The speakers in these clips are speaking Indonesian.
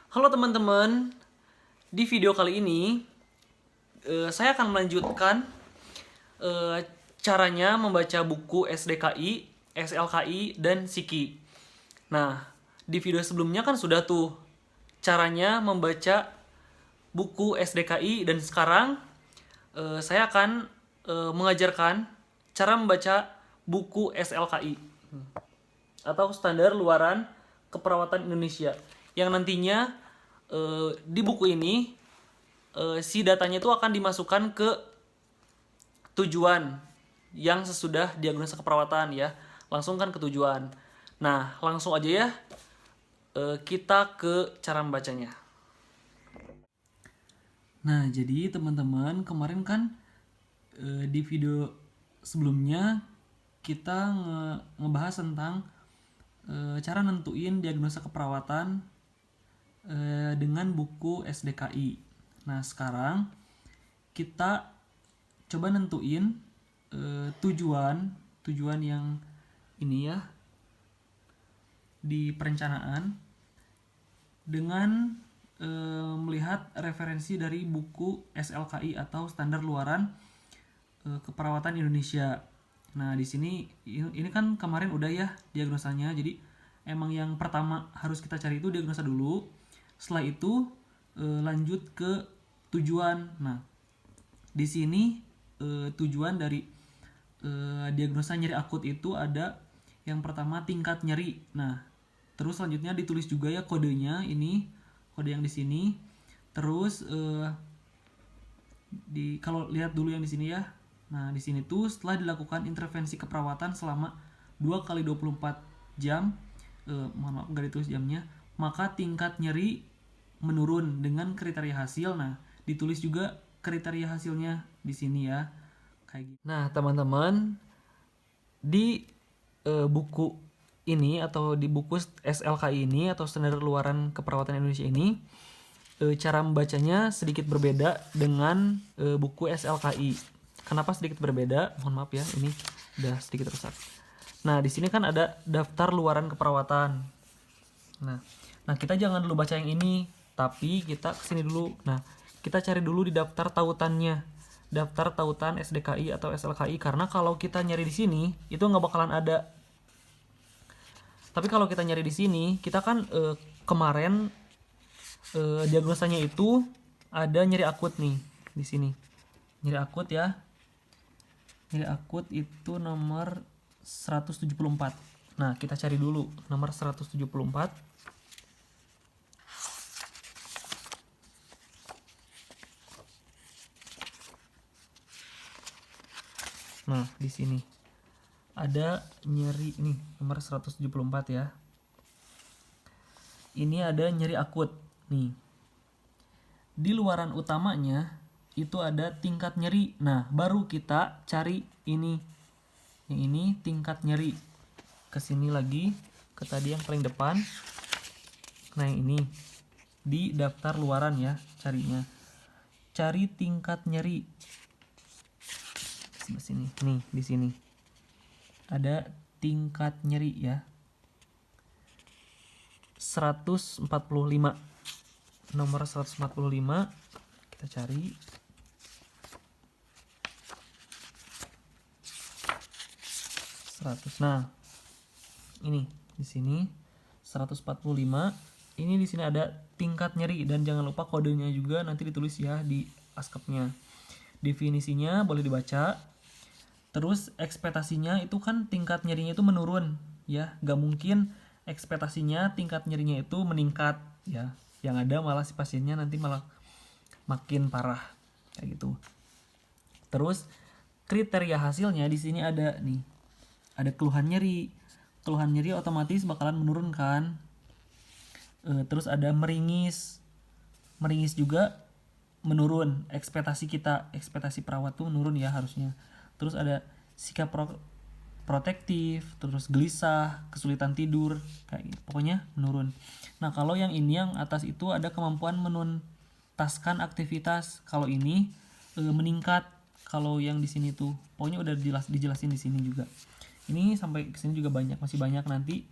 Halo teman-teman, di video kali ini saya akan melanjutkan caranya membaca buku SDKI, SLKI, dan SIKI. Nah, di video sebelumnya kan sudah tuh caranya membaca buku SDKI, dan sekarang saya akan mengajarkan cara membaca buku SLKI atau Standar Luaran Keperawatan Indonesia, yang nantinya di buku ini si datanya itu akan dimasukkan ke tujuan yang sesudah diagnosa keperawatan ya. Langsung kan ke tujuan. Nah, langsung aja ya kita ke cara membacanya. Nah, jadi teman-teman kemarin kan di video sebelumnya kita ngebahas tentang cara nentuin diagnosa keperawatan dengan buku SDKI. Nah, sekarang kita coba nentuin tujuan yang ini ya di perencanaan dengan melihat referensi dari buku SLKI atau Standar Luaran Keperawatan Indonesia. Nah, di sini ini kan kemarin udah ya diagnosanya. Jadi emang yang pertama harus kita cari itu diagnosa dulu. Setelah itu lanjut ke tujuan. Nah, di sini tujuan dari diagnosa nyeri akut itu ada yang pertama tingkat nyeri. Nah, terus selanjutnya ditulis juga ya kodenya, ini kode yang di sini. Terus kalau lihat dulu yang di sini ya. Nah, di sini tuh setelah dilakukan intervensi keperawatan selama 2 kali 24 jam, mohon maaf nggak ditulis jamnya, maka tingkat nyeri menurun dengan kriteria hasil. Nah, ditulis juga kriteria hasilnya di sini ya. Kayak gitu. Nah, teman-teman, di buku ini atau di buku SLKI ini atau Standar Luaran Keperawatan Indonesia ini cara membacanya sedikit berbeda dengan buku SLKI. Kenapa sedikit berbeda? Mohon maaf ya, ini udah sedikit rusak. Nah, di sini kan ada daftar luaran keperawatan. Nah, kita jangan dulu baca yang ini, tapi kita kesini dulu. Nah, kita cari dulu di daftar tautannya, daftar tautan SDKI atau SLKI, karena kalau kita nyari di sini itu nggak bakalan ada. Tapi kalau kita nyari di sini, kita kan kemarin diagnosanya itu ada nyeri akut nih di sini. Nyeri akut ya. Nyeri akut itu nomor 174. Nah, kita cari dulu nomor 174. Nah, di sini ada nyeri nih nomor 174 ya. Ini ada nyeri akut nih. Di luaran utamanya itu ada tingkat nyeri. Nah, baru kita cari ini. Yang ini tingkat nyeri. Kesini lagi ke tadi yang paling depan. Nah, yang ini di daftar luaran ya carinya. Cari tingkat nyeri. Di sini. Nih, di sini. Ada tingkat nyeri ya. 145. Nomor 145 kita cari. Nah, ini di sini 145. Ini di sini ada tingkat nyeri, dan jangan lupa kodenya juga nanti ditulis ya di askepnya. Definisinya boleh dibaca. Terus ekspektasinya itu kan tingkat nyerinya itu menurun ya, gak mungkin ekspektasinya tingkat nyerinya itu meningkat ya. Yang ada malah si pasiennya nanti malah makin parah kayak gitu. Terus kriteria hasilnya di sini ada nih. Ada keluhan nyeri. Keluhan nyeri otomatis bakalan menurun kan. Terus ada meringis. Meringis juga menurun. Ekspektasi perawat tuh menurun ya harusnya. Terus ada sikap protektif, terus gelisah, kesulitan tidur, kayak gitu. Pokoknya menurun. Nah, kalau yang ini yang atas itu ada kemampuan menuntaskan aktivitas. Kalau ini meningkat. Kalau yang di sini tuh pokoknya udah dijelasin di sini juga. Ini sampai ke sini juga masih banyak nanti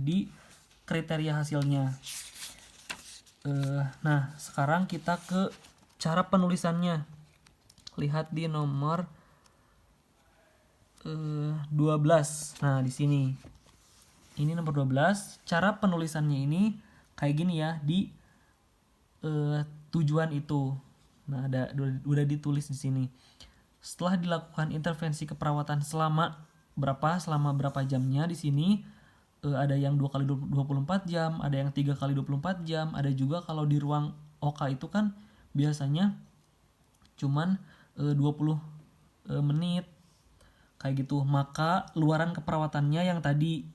di kriteria hasilnya. Nah, sekarang kita ke cara penulisannya. Lihat di nomor 12. Nah, di sini. Ini nomor 12. Cara penulisannya ini kayak gini ya, di tujuan itu. Nah, udah ditulis di sini. Setelah dilakukan intervensi keperawatan selama berapa jamnya di sini. Ada yang 2 kali 24 jam, ada yang 3 kali 24 jam, ada juga kalau di ruang OK itu kan biasanya cuman 20 menit kayak gitu. Maka luaran keperawatannya yang tadi,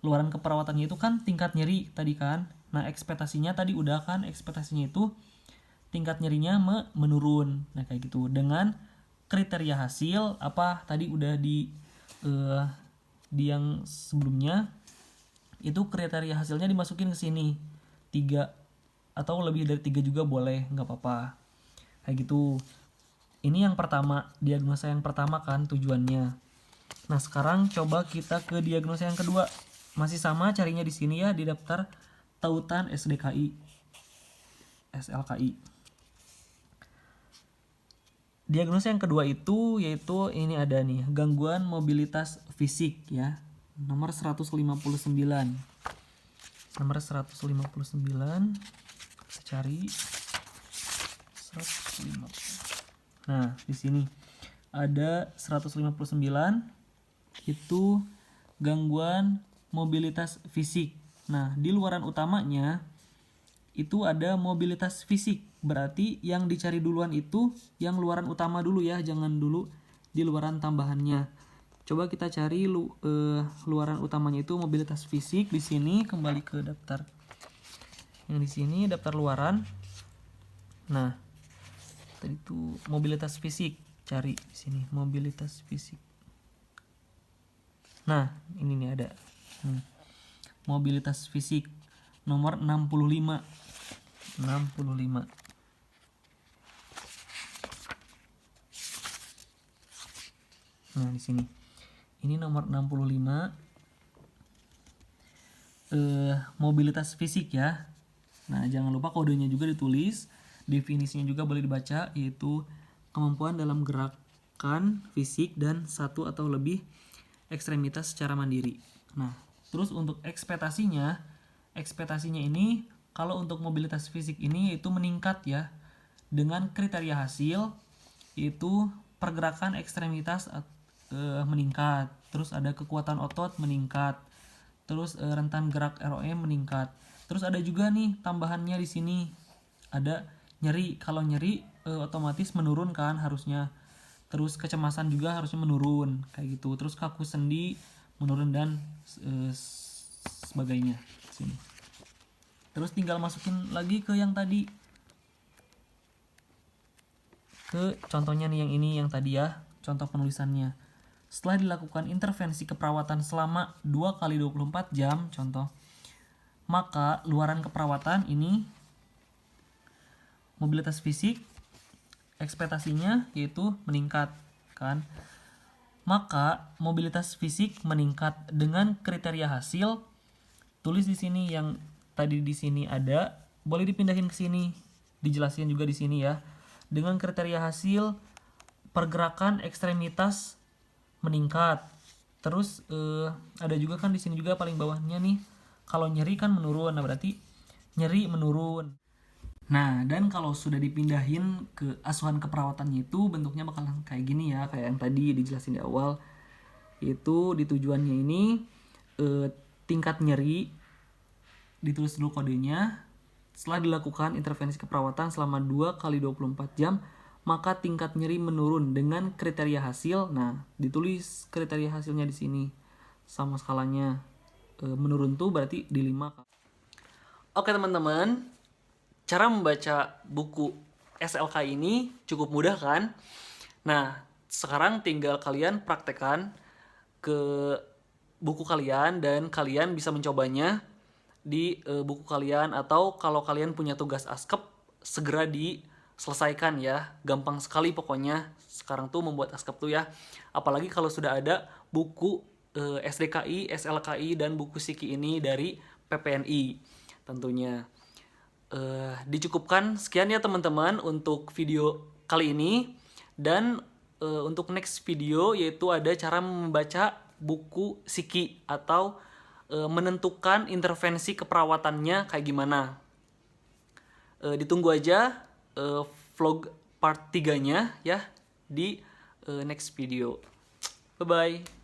luaran keperawatannya itu kan tingkat nyeri tadi kan. Nah, ekspektasinya tadi udah kan, ekspektasinya itu tingkat nyerinya menurun. Nah, kayak gitu. Dengan kriteria hasil apa tadi udah di yang sebelumnya itu kriteria hasilnya dimasukin ke sini 3 atau lebih dari 3 juga boleh, nggak apa-apa kayak gitu. Ini yang pertama, diagnosa yang pertama kan tujuannya. Nah, sekarang coba kita ke diagnosa yang kedua. Masih sama carinya di sini ya, di daftar tautan SDKI SLKI. Diagnosa yang kedua itu yaitu ini ada nih, gangguan mobilitas fisik ya. Nomor 159. Nomor 159. Kita cari 150. Nah, di sini ada 159 itu gangguan mobilitas fisik. Nah, di luaran utamanya itu ada mobilitas fisik. Berarti yang dicari duluan itu yang luaran utama dulu ya, jangan dulu di luaran tambahannya. Coba kita cari luaran utamanya itu mobilitas fisik. Di sini kembali ke daftar. Yang di sini daftar luaran. Nah, tadi itu mobilitas fisik, cari di sini mobilitas fisik. Nah, ini nih ada. Mobilitas fisik nomor 65. 65. Nah, di sini. Ini nomor 65. Mobilitas fisik ya. Nah, jangan lupa kodenya juga ditulis, definisinya juga boleh dibaca, yaitu kemampuan dalam gerakan fisik dan satu atau lebih ekstremitas secara mandiri. Nah, terus untuk ekspektasinya ini kalau untuk mobilitas fisik ini itu meningkat ya, dengan kriteria hasil itu pergerakan ekstremitas meningkat, terus ada kekuatan otot meningkat, terus rentan gerak ROM meningkat. Terus ada juga nih tambahannya di sini ada nyeri. Kalau nyeri otomatis menurun kan harusnya. Terus kecemasan juga harusnya menurun kayak gitu. Terus kaku sendi menurun dan sebagainya sini. Terus tinggal masukin lagi ke yang tadi, ke contohnya nih yang ini yang tadi ya, contoh penulisannya. Setelah dilakukan intervensi keperawatan selama 2 kali 24 jam, contoh, maka luaran keperawatan ini mobilitas fisik ekspektasinya yaitu meningkat kan. Maka mobilitas fisik meningkat dengan kriteria hasil. Tulis di sini yang tadi di sini ada, boleh dipindahin ke sini, dijelasin juga di sini ya. Dengan kriteria hasil pergerakan ekstremitas meningkat. Terus ada juga kan di sini juga paling bawahnya nih, kalau nyeri kan menurun, nah berarti nyeri menurun. Nah, dan kalau sudah dipindahin ke asuhan keperawatannya itu bentuknya bakal kayak gini ya, kayak yang tadi dijelasin di awal. Itu di tujuannya ini tingkat nyeri ditulis dulu kodenya. Setelah dilakukan intervensi keperawatan selama 2 kali 24 jam, maka tingkat nyeri menurun dengan kriteria hasil. Nah, ditulis kriteria hasilnya di sini sama skalanya. Menurun tuh berarti di 5. Oke teman-teman, cara membaca buku SLK ini cukup mudah kan? Nah, sekarang tinggal kalian praktekkan ke buku kalian dan kalian bisa mencobanya di buku kalian, atau kalau kalian punya tugas askep segera diselesaikan ya. Gampang sekali pokoknya sekarang tuh membuat askep tuh ya. Apalagi kalau sudah ada buku SDKI, SLKI dan buku Siki ini dari PPNI tentunya. dicukupkan sekian ya teman-teman untuk video kali ini. Dan untuk next video yaitu ada cara membaca buku Psiki atau menentukan intervensi keperawatannya kayak gimana. Ditunggu aja vlog part 3-nya ya di next video. Bye-bye.